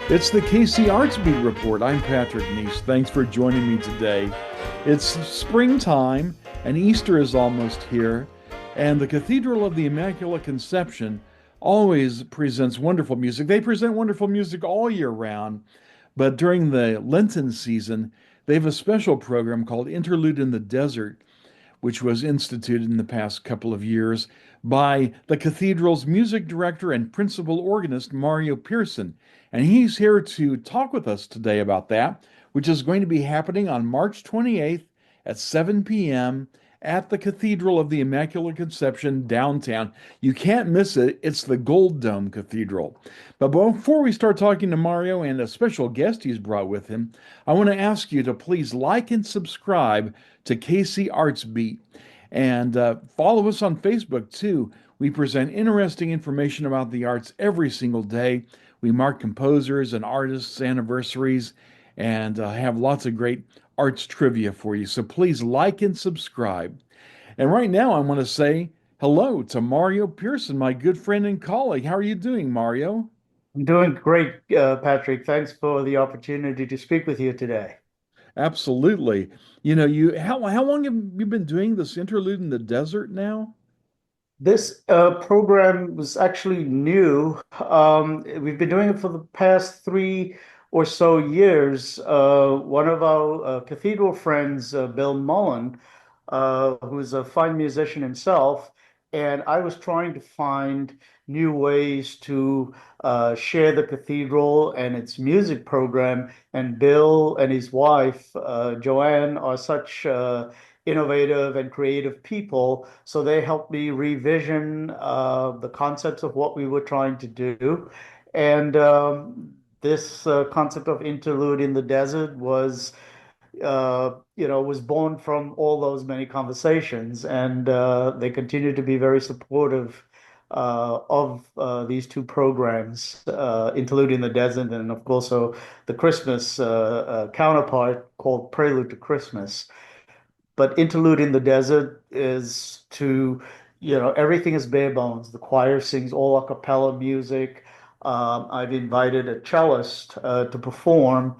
It's the KC Arts Beat Report. I'm Patrick Neas. Thanks for joining me today. It's springtime and Easter is almost here, and the Cathedral of the Immaculate Conception always presents wonderful music. They present wonderful music all year round, but during the Lenten season, they have a special program called Interlude in the Desert, which was instituted in the past couple of years by the cathedral's music director and principal organist, Mario Pearson. And he's here to talk with us today about that, which is going to be happening on March 28th at 7 p.m. at the Cathedral of the Immaculate Conception downtown. You can't miss it. It's the Gold Dome Cathedral. But before we start talking to Mario and a special guest he's brought with him, I want to ask you to please like and subscribe to KC Arts Beat and follow us on Facebook too. We present interesting information about the arts every single day. We mark composers and artists' anniversaries and have lots of great arts trivia for you. So please like and subscribe. And right now, I want to say hello to Mario Pearson, my good friend and colleague. How are you doing, Mario? I'm doing great, Patrick. Thanks for the opportunity to speak with you today. Absolutely. How long have you been doing this interlude in the desert now? This program was actually new. We've been doing it for the past 3 or so years. One of our cathedral friends, Bill Mullen, who's a fine musician himself, and I was trying to find new ways to share the cathedral and its music program. And Bill and his wife, Joanne, are such innovative and creative people. So they helped me revision the concepts of what we were trying to do. And this concept of interlude in the desert was born from all those many conversations, and they continue to be very supportive of these two programs, Interlude in the Desert, and of course, so the Christmas counterpart called Prelude to Christmas. But Interlude in the Desert is everything is bare bones. The choir sings all a cappella music. I've invited a cellist to perform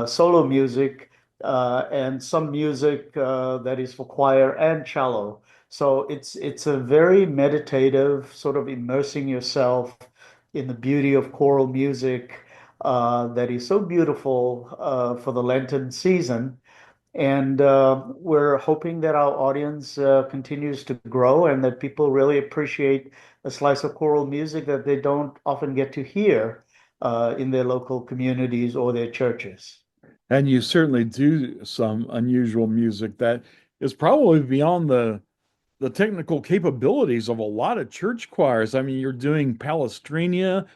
solo music and some music that is for choir and cello. So it's a very meditative sort of immersing yourself in the beauty of choral music that is so beautiful for the Lenten season. And we're hoping that our audience continues to grow and that people really appreciate a slice of choral music that they don't often get to hear in their local communities or their churches. And you certainly do some unusual music that is probably beyond the technical capabilities of a lot of church choirs. I mean, you're doing Palestrina,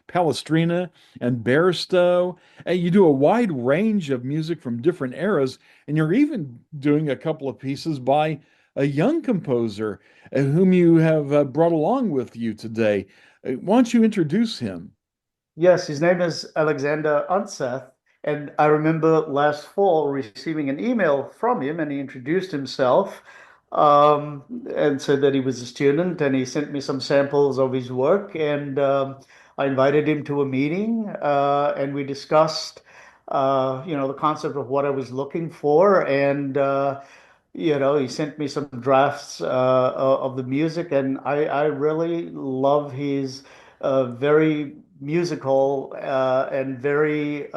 and Bairstow, and you do a wide range of music from different eras, and you're even doing a couple of pieces by a young composer whom you have brought along with you today. Why don't you introduce him? Yes, his name is Alexander Unseth. And I remember last fall receiving an email from him, and he introduced himself and said that he was a student, and he sent me some samples of his work. And I invited him to a meeting, and we discussed, the concept of what I was looking for. And he sent me some drafts of the music, and I really love his very musical and very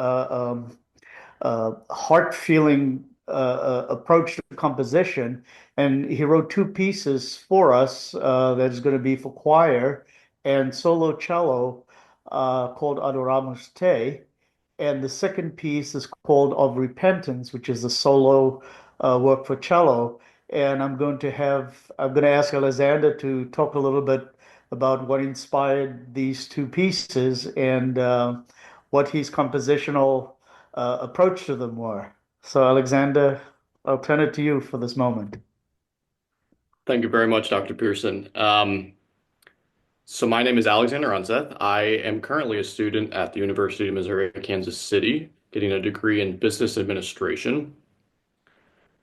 heart-feeling approach to composition. And he wrote two pieces for us that is going to be for choir and solo cello called Adoramus Te. And the second piece is called Of Repentance, which is a solo work for cello. And I'm going to ask Alexander to talk a little bit about what inspired these two pieces and what his compositional approach to them were. So, Alexander, I'll turn it to you for this moment. Thank you very much, Dr. Pearson. So my name is Alexander Unseth. I am currently a student at the University of Missouri, Kansas City, getting a degree in business administration.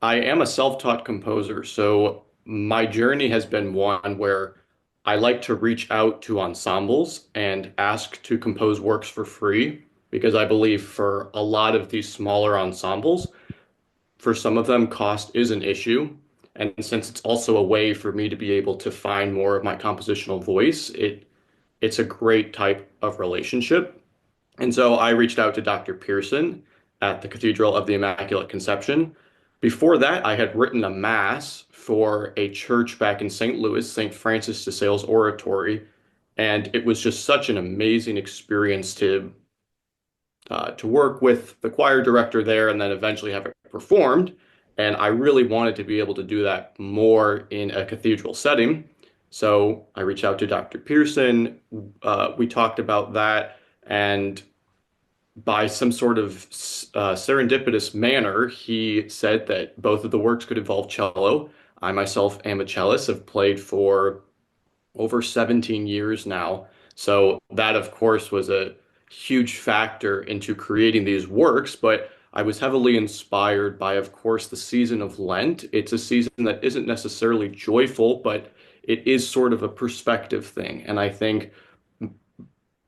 I am a self-taught composer, so my journey has been one where I like to reach out to ensembles and ask to compose works for free. because I believe for a lot of these smaller ensembles, for some of them, cost is an issue. And since it's also a way for me to be able to find more of my compositional voice, it's a great type of relationship. And so I reached out to Dr. Pearson at the Cathedral of the Immaculate Conception. Before that, I had written a mass for a church back in St. Louis, St. Francis de Sales Oratory, and it was just such an amazing experience to work with the choir director there and then eventually have it performed. And I really wanted to be able to do that more in a cathedral setting. So I reached out to Dr. Pearson. We talked about that. And by some sort of serendipitous manner, he said that both of the works could involve cello. I myself am a cellist, have played for over 17 years now. So that, of course, was a huge factor into creating these works. But I was heavily inspired by, of course, the season of Lent. It's a season that isn't necessarily joyful, but it is sort of a perspective thing. And I think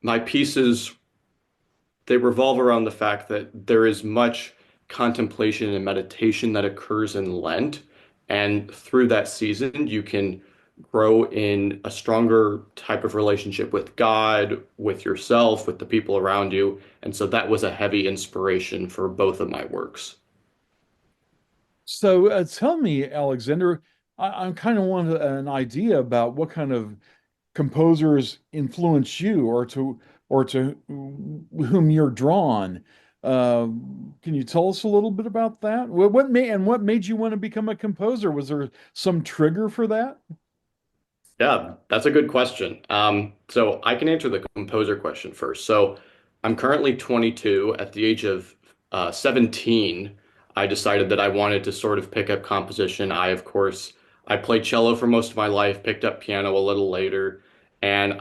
my pieces, they revolve around the fact that there is much contemplation and meditation that occurs in Lent. And through that season, you can grow in a stronger type of relationship with God, with yourself, with the people around you. And so that was a heavy inspiration for both of my works. So tell me, Alexander, I kind of want an idea about what kind of composers influence you, or to whom you're drawn. Uh, can you tell us a little bit about that? What made you want to become a composer? Was there some trigger for that? Yeah, that's a good question. So I can answer the composer question first. So I'm currently 22. At the age of 17, I decided that I wanted to sort of pick up composition. Of course, I played cello for most of my life, picked up piano a little later, and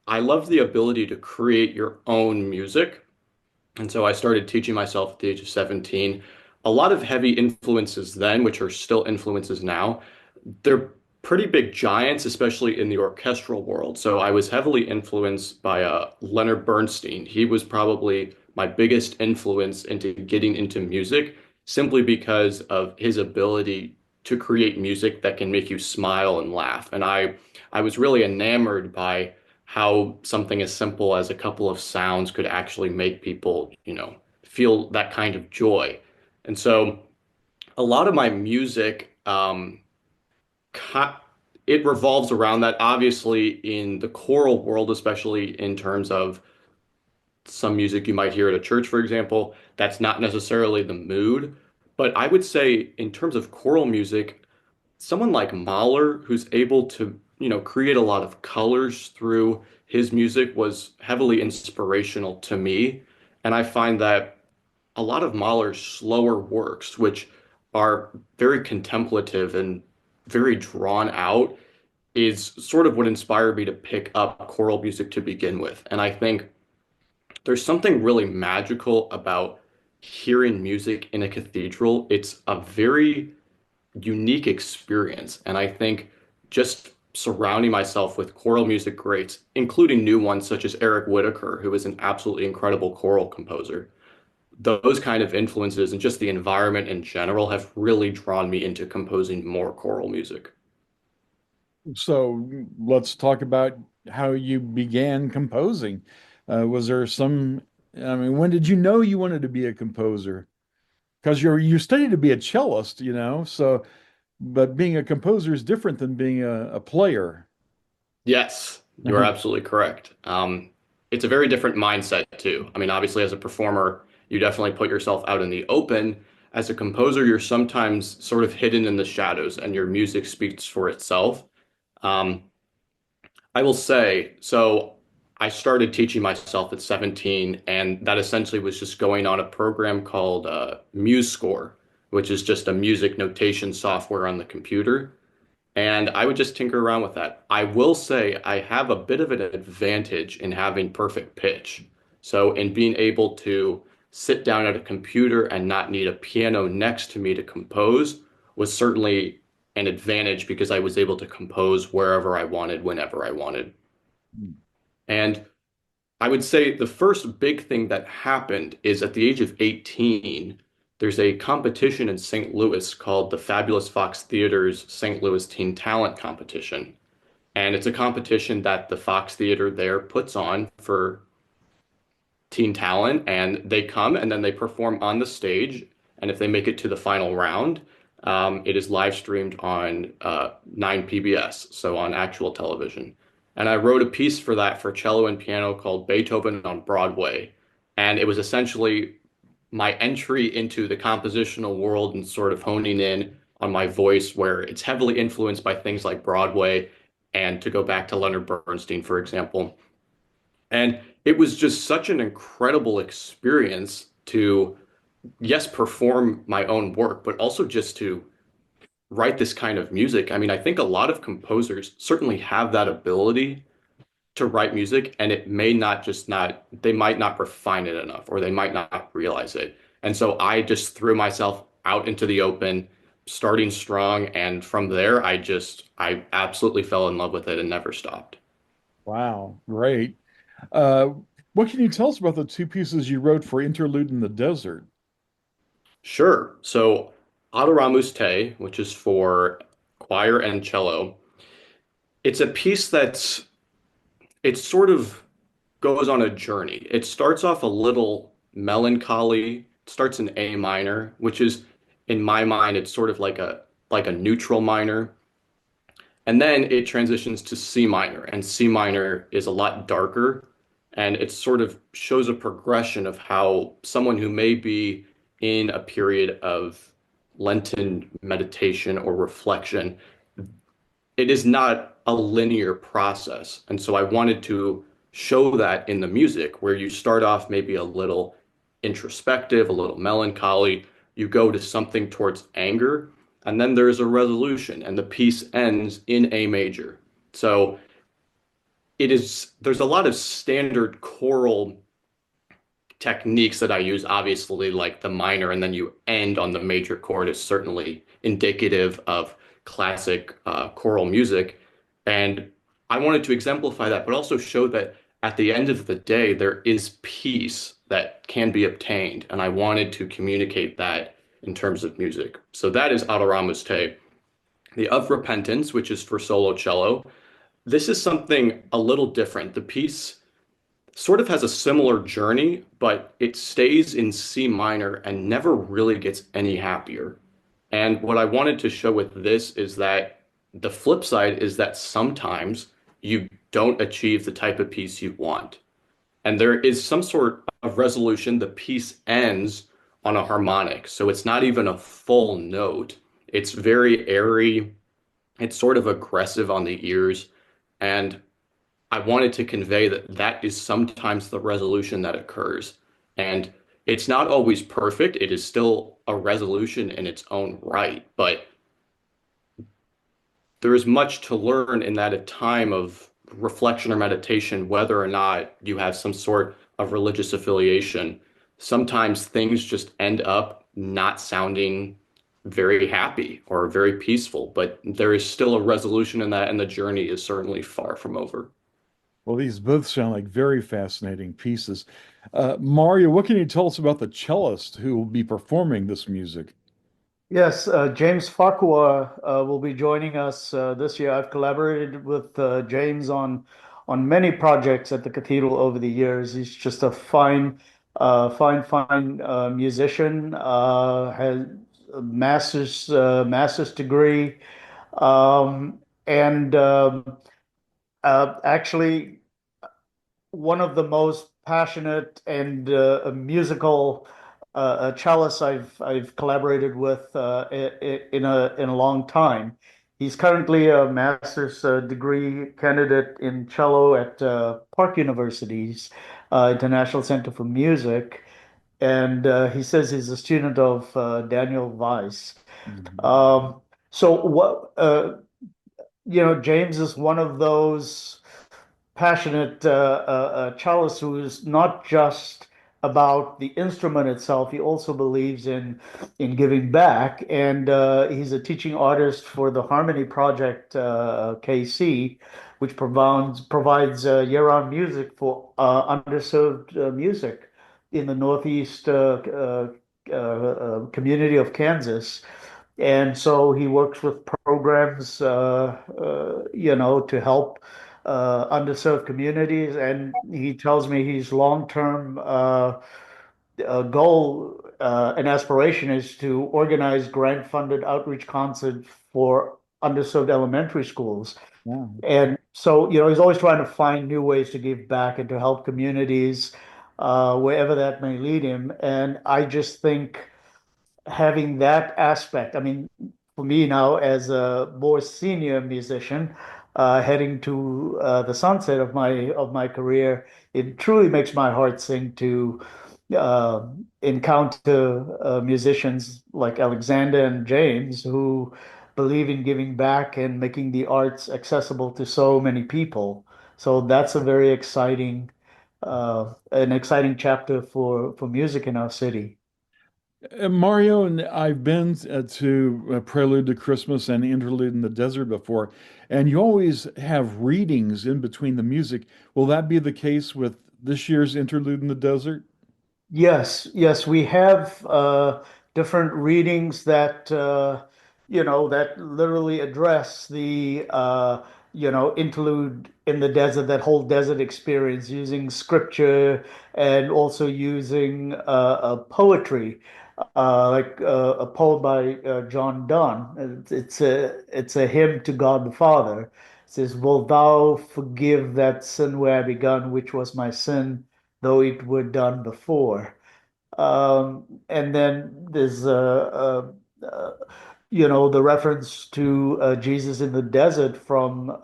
I love the ability to create your own music. And so I started teaching myself at the age of 17. A lot of heavy influences then, which are still influences now, they're pretty big giants, especially in the orchestral world. So I was heavily influenced by Leonard Bernstein. He was probably my biggest influence into getting into music, simply because of his ability to create music that can make you smile and laugh. And I was really enamored by how something as simple as a couple of sounds could actually make people, feel that kind of joy. And so a lot of my music, it revolves around that. Obviously, in the choral world, especially in terms of some music you might hear at a church, for example, that's not necessarily the mood. But I would say, in terms of choral music, someone like Mahler, who's able to, create a lot of colors through his music, was heavily inspirational to me. And I find that a lot of Mahler's slower works, which are very contemplative and very drawn out, is sort of what inspired me to pick up choral music to begin with. And I think there's something really magical about hearing music in a cathedral. It's a very unique experience. And I think just surrounding myself with choral music greats, including new ones such as Eric Whitacre, who is an absolutely incredible choral composer, those kind of influences and just the environment in general have really drawn me into composing more choral music. So let's talk about how you began composing. Was there some, I mean, when did you know you wanted to be a composer? Because you studied to be a cellist, so but being a composer is different than being a player. Yes, you are Uh-huh. absolutely correct. It's a very different mindset too. I mean, obviously, as a performer, you definitely put yourself out in the open. As a composer, you're sometimes sort of hidden in the shadows, and your music speaks for itself. Um, I will say, so I started teaching myself at 17, and that essentially was just going on a program called MuseScore, which is just a music notation software on the computer. And I would just tinker around with that. I will say I have a bit of an advantage in having perfect pitch. So, in being able to sit down at a computer and not need a piano next to me to compose was certainly an advantage because I was able to compose wherever I wanted, whenever I wanted. And I would say the first big thing that happened is at the age of 18, there's a competition in St. Louis called the Fabulous Fox Theater's St. Louis Teen Talent Competition. And it's a competition that the Fox Theater there puts on for teen talent, and they come and then they perform on the stage. And if they make it to the final round, it is live streamed on 9 PBS, so on actual television. And I wrote a piece for that for cello and piano called Beethoven on Broadway. And it was essentially my entry into the compositional world and sort of honing in on my voice, where it's heavily influenced by things like Broadway. And to go back to Leonard Bernstein, for example. And it was just such an incredible experience to, yes, perform my own work, but also just to write this kind of music. I mean, I think a lot of composers certainly have that ability to write music, and it may not just not, they might not refine it enough, or they might not realize it. And so I just threw myself out into the open, starting strong. And from there, I absolutely fell in love with it and never stopped. Wow, great. Uh, what can you tell us about the two pieces you wrote for Interlude in the Desert? Sure. So Adoramus Te, which is for choir and cello, it's a piece it sort of goes on a journey. It starts off a little melancholy. It starts in A minor, which is in my mind, it's sort of like a neutral minor. And then it transitions to C minor, and C minor is a lot darker, and it sort of shows a progression of how someone who may be in a period of Lenten meditation or reflection, it is not a linear process. And so I wanted to show that in the music, where you start off maybe a little introspective, a little melancholy, you go to something towards anger, and then there's a resolution, and the piece ends in A major. So there's a lot of standard choral techniques that I use, obviously, like the minor, and then you end on the major chord is certainly indicative of classic choral music. And I wanted to exemplify that, but also show that at the end of the day, there is peace that can be obtained. And I wanted to communicate that in terms of music. So that is Adoramus Te. The Of Repentance, which is for solo cello. This is something a little different. The piece sort of has a similar journey, but it stays in C minor and never really gets any happier. And what I wanted to show with this is that the flip side is that sometimes you don't achieve the type of piece you want. And there is some sort of resolution. The piece ends on a harmonic. So it's not even a full note. It's very airy. It's sort of aggressive on the ears. And I wanted to convey that that is sometimes the resolution that occurs. And it's not always perfect. It is still a resolution in its own right. But there is much to learn in that a time of reflection or meditation, whether or not you have some sort of religious affiliation. Sometimes things just end up not sounding very happy or very peaceful, but there is still a resolution in that, and the journey is certainly far from over. Well, these both sound like very fascinating pieces. Mario, what can you tell us about the cellist who will be performing this music? Yes, James Farquhar will be joining us this year. I've collaborated with James on many projects at the Cathedral over the years. He's just a fine musician. Has a master's degree, and actually one of the most passionate and musical cellists I've collaborated with in a long time. He's currently a master's degree candidate in cello at Park University's International Center for Music, and he says he's a student of Daniel Weiss. Mhm. Um, so what James is one of those passionate cellist who is not just about the instrument itself. He also believes in giving back, and he's a teaching artist for the Harmony Project KC, which provides year-round music for underserved music in the Northeast community of Kansas. And so he works with programs, to help underserved communities. And he tells me his long-term goal and aspiration is to organize grant-funded outreach concerts for underserved elementary schools. Yeah. And so, he's always trying to find new ways to give back and to help communities wherever that may lead him. And I just think having that aspect. I mean, for me now as a more senior musician, heading to the sunset of my career, it truly makes my heart sing to encounter musicians like Alexander and James who believe in giving back and making the arts accessible to so many people. So that's a very exciting, an exciting chapter for music in our city. Mario, and I've been to Prelude to Christmas and Interlude in the Desert before, and you always have readings in between the music. Will that be the case with this year's Interlude in the Desert? Yes, yes, we have different readings that that literally address the interlude in the desert, that whole desert experience, using scripture and also using poetry, like a poem by John Donne. It's a hymn to God the Father. It says, "Wilt thou forgive that sin where I begun, which was my sin, though it were done before?" And then there's the reference to Jesus in the desert from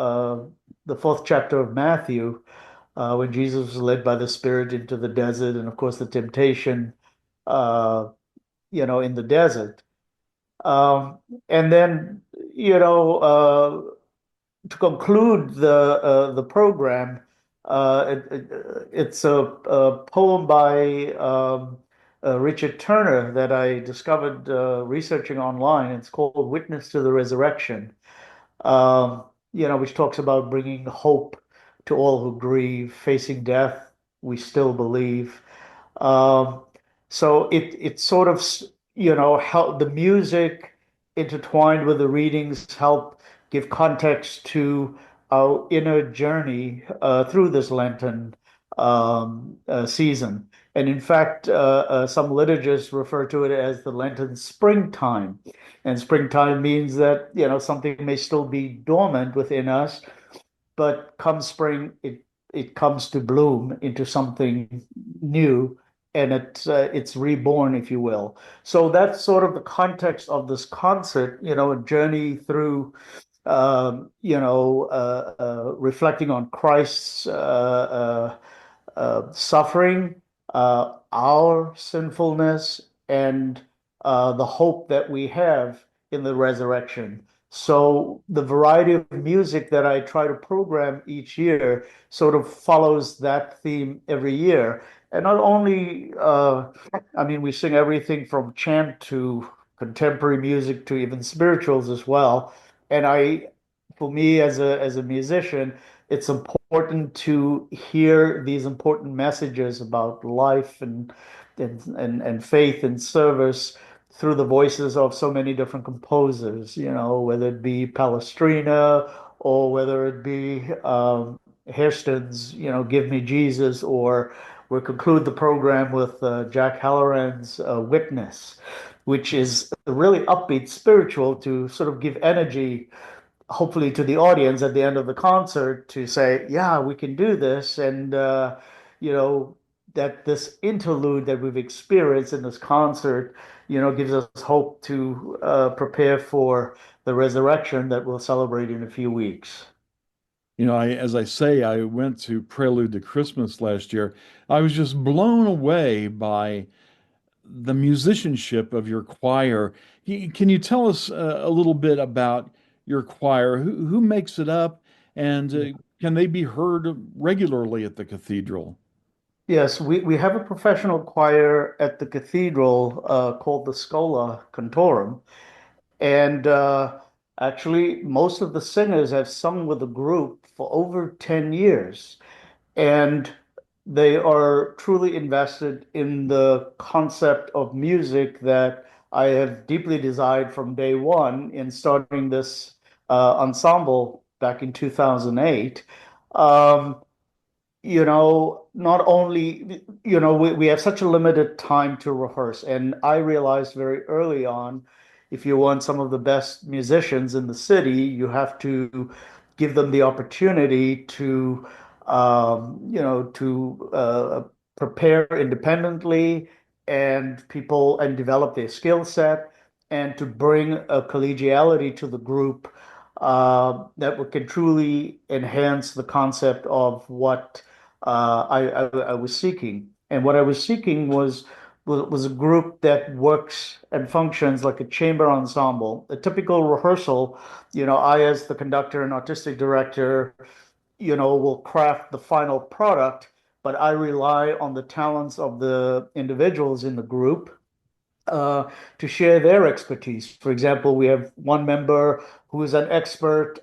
the fourth chapter of Matthew, when Jesus was led by the Spirit into the desert, and of course the temptation, uh, in the desert. Um, and then, to conclude the program, it's a poem by Richard Turner that I discovered researching online. It's called "Witness to the Resurrection," which talks about bringing hope to all who grieve, facing death. We still believe. Um, so it sort of, help the music intertwined with the readings help give context to our inner journey through this Lenten season. And in fact, some liturgists refer to it as the Lenten springtime. And springtime means that, something may still be dormant within us, but come spring, it comes to bloom into something new, and it's reborn, if you will. So that's sort of the context of this concert, a journey through, reflecting on Christ's suffering, our sinfulness, and the hope that we have in the resurrection. So the variety of music that I try to program each year sort of follows that theme every year. And not only, I mean, we sing everything from chant to contemporary music to even spirituals as well. And for me as a musician, it's important to hear these important messages about life and faith and service through the voices of so many different composers, whether it be Palestrina or whether it be Hairston's, Give Me Jesus, or we'll conclude the program with Jack Halloran's Witness, which is a really upbeat spiritual to sort of give energy, hopefully to the audience at the end of the concert, to say, yeah, we can do this. And, you know, that this interlude that we've experienced in this concert, gives us hope to prepare for the resurrection that we'll celebrate in a few weeks. As I say, I went to Prelude to Christmas last year. I was just blown away by the musicianship of your choir. Can you tell us a little bit about your choir? Who makes it up, and can they be heard regularly at the cathedral? Yes, we have a professional choir at the cathedral called the Schola Cantorum. And actually, most of the singers have sung with the group for over 10 years. And they are truly invested in the concept of music that I have deeply desired from day one in starting this ensemble back in 2008. Um, not only, we have such a limited time to rehearse. And I realized very early on, if you want some of the best musicians in the city, you have to give them the opportunity to prepare independently and develop their skill set and to bring a collegiality to the group that can truly enhance the concept of what I was seeking. And what I was seeking was a group that works and functions like a chamber ensemble. A typical rehearsal, I as the conductor and artistic director, will craft the final product, but I rely on the talents of the individuals in the group uh, to share their expertise. For example, we have one member who is an expert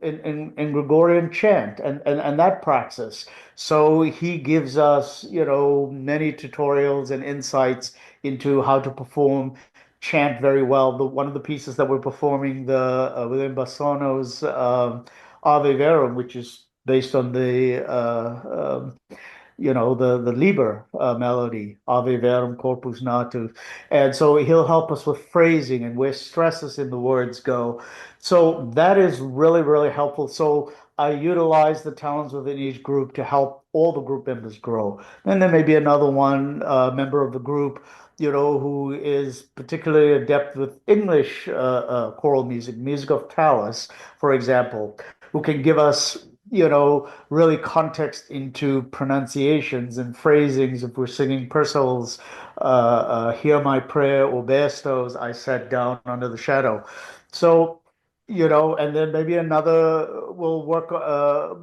in Gregorian chant and that praxis. So he gives us, many tutorials and insights into how to perform chant very well. One of the pieces that we're performing within Bassano's Ave Verum, which is based on the Liber melody, Ave Verum Corpus Natus. And so he'll help us with phrasing and where stresses in the words go. So that is really, really helpful. So I utilize the talents within each group to help all the group members grow. And then maybe another one member of the group, who is particularly adept with English choral music, music of Tallis, for example, who can give us really context into pronunciations and phrasings. If we're singing Purcell's Hear My Prayer or Bairstow's I Sat Down Under the Shadow. So, and then maybe another will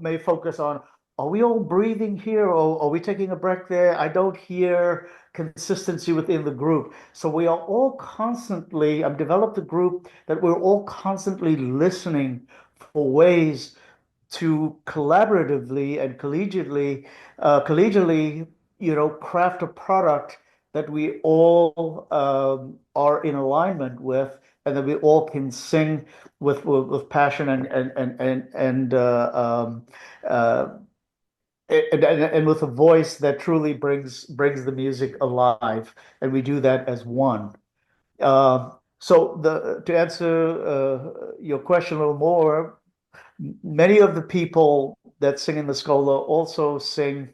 may focus on, are we all breathing here or are we taking a breath there? I don't hear consistency within the group. So we are all constantly, I've developed a group that we're all constantly listening for ways to collaboratively and collegially, craft a product that we all are in alignment with, and that we all can sing with passion uh, and with a voice that truly brings the music alive, and we do that as one. So to answer your question a little more, many of the people that sing in the Schola also sing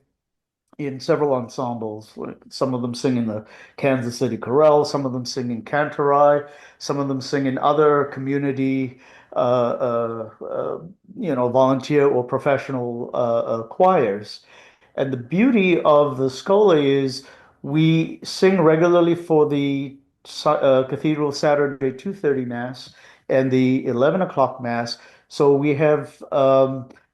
in several ensembles. Some of them sing in the Kansas City Chorale, some of them sing in Cantorai, some of them sing in other community, volunteer or professional choirs. And the beauty of the Schola is we sing regularly for the Cathedral Saturday 2:30 Mass and the 11 o'clock Mass. So we have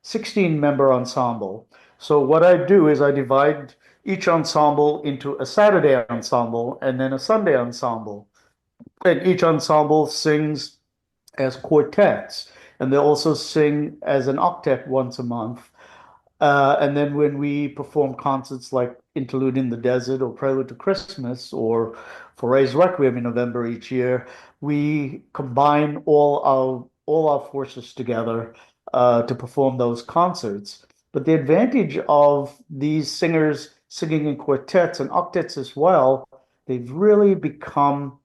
16 member ensemble. So what I do is I divide each ensemble into a Saturday ensemble and then a Sunday ensemble. And each ensemble sings as quartets, and they also sing as an octet once a month. And then when we perform concerts like Interlude in the Desert or Prelude to Christmas or Foray's Requiem in November each year, we combine all our forces together to perform those concerts. But the advantage of these singers singing in quartets and octets as well, they've really become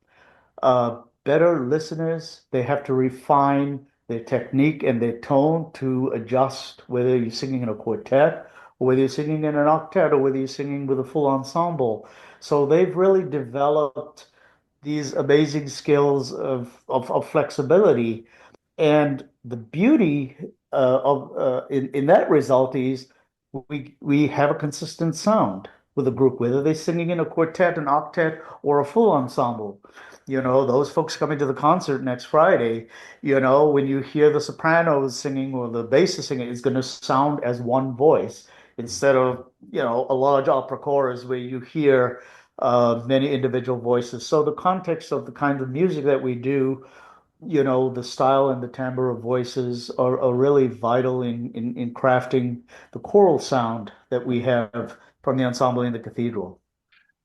better listeners. They have to refine their technique and their tone to adjust whether you're singing in a quartet or whether you're singing in an octet or whether you're singing with a full ensemble. So they've really developed these amazing skills of flexibility. And the beauty of in that result is we have a consistent sound with a group, whether they're singing in a quartet, an octet, or a full ensemble. Those folks coming to the concert next Friday, when you hear the sopranos singing or the bass singing, it's going to sound as one voice. instead of, a large opera chorus where you hear many individual voices. So the context of the kind of music that we do, the style and the timbre of voices are really vital in crafting the choral sound that we have from the ensemble in the cathedral.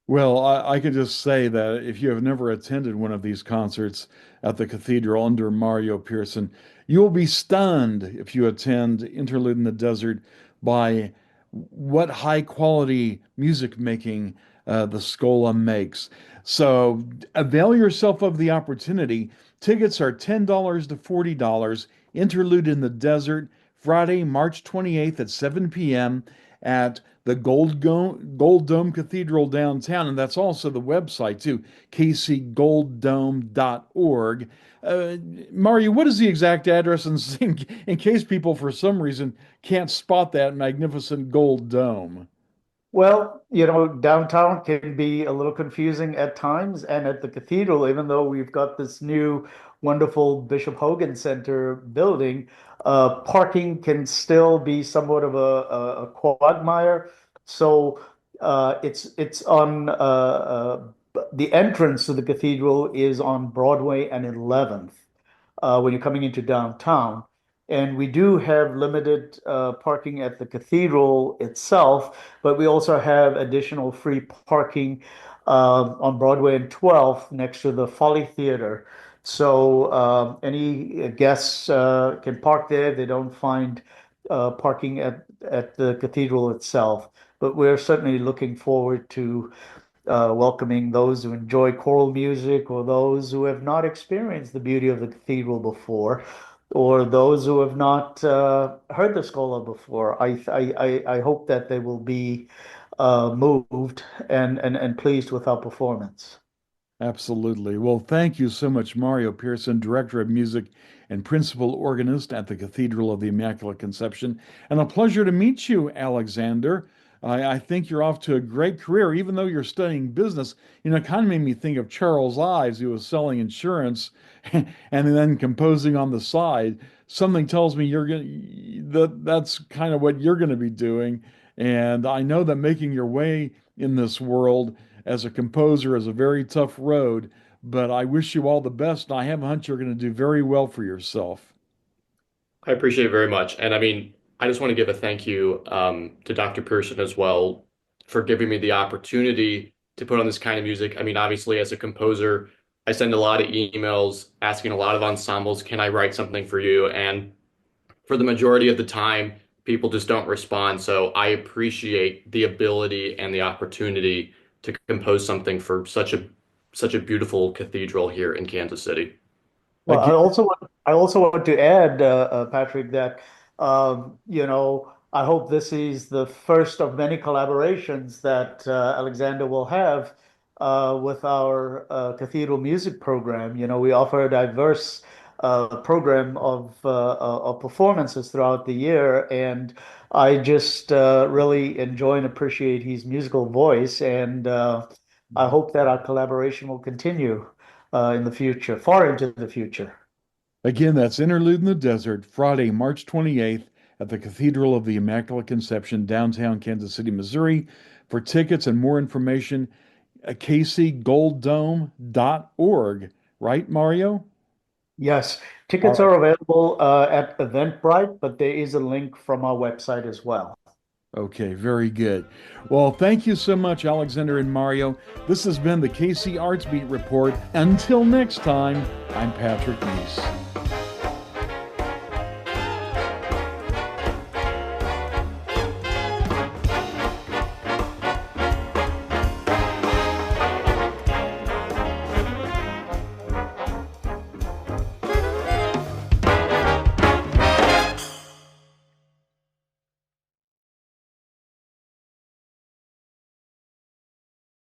Well, I could just say that if you have never attended one of these concerts at the Cathedral under Mario Pearson, you will be stunned if you attend Interlude in the Desert by what high quality music making the Scola makes. So avail yourself of the opportunity. Tickets are $10 to $40. Interlude in the Desert, Friday, March 28th at 7 p.m. at the Gold Dome Cathedral downtown, and that's also the website too, kcgolddome.org. Mario, what is the exact address in case people for some reason can't spot that magnificent gold dome? Well, downtown can be a little confusing at times, and at the cathedral, even though we've got this new wonderful Bishop Hogan Center building, parking can still be somewhat of a quagmire. So it's on the entrance to the cathedral is on Broadway and 11th when you're coming into downtown. And we do have limited parking at the cathedral itself, but we also have additional free parking on Broadway and 12th next to the Folly Theater. So any guests can park there. They don't find parking at the cathedral itself. But we're certainly looking forward to welcoming those who enjoy choral music or those who have not experienced the beauty of the cathedral before or those who have not heard the Schola before. I hope that they will be moved and pleased with our performance. Absolutely. Well, thank you so much, Mario Pearson, Director of Music and Principal Organist at the Cathedral of the Immaculate Conception. And a pleasure to meet you, Alexander. I think you're off to a great career, even though you're studying business. It kind of made me think of Charles Ives, who was selling insurance and then composing on the side. Something tells me that's kind of what you're going to be doing. And I know that making your way in this world as a composer is a very tough road, but I wish you all the best. And I have a hunch you're going to do very well for yourself. I appreciate it very much. And I mean, I just want to give a thank you to Dr. Pearson as well for giving me the opportunity to put on this kind of music. I mean, obviously, as a composer, I send a lot of emails asking a lot of ensembles, can I write something for you? And for the majority of the time, people just don't respond. So I appreciate the ability and the opportunity to compose something for such a beautiful cathedral here in Kansas City. Well, Again, I also want to add, Patrick, that I hope this is the first of many collaborations that Alexander will have with our cathedral music program. We offer a diverse program of performances throughout the year, and I just really enjoy and appreciate his musical voice, and I hope that our collaboration will continue in the future, far into the future. Again, that's Interlude in the Desert, Friday, March 28th at the Cathedral of the Immaculate Conception, downtown Kansas City, Missouri. For tickets and more information, kcgolddome.org. Right, Mario? Yes, All tickets right. are available at Eventbrite, but there is a link from our website as well. Okay, very good. Well, thank you so much, Alexander and Mario. This has been the KC Arts Beat Report. Until next time, I'm Patrick Neas.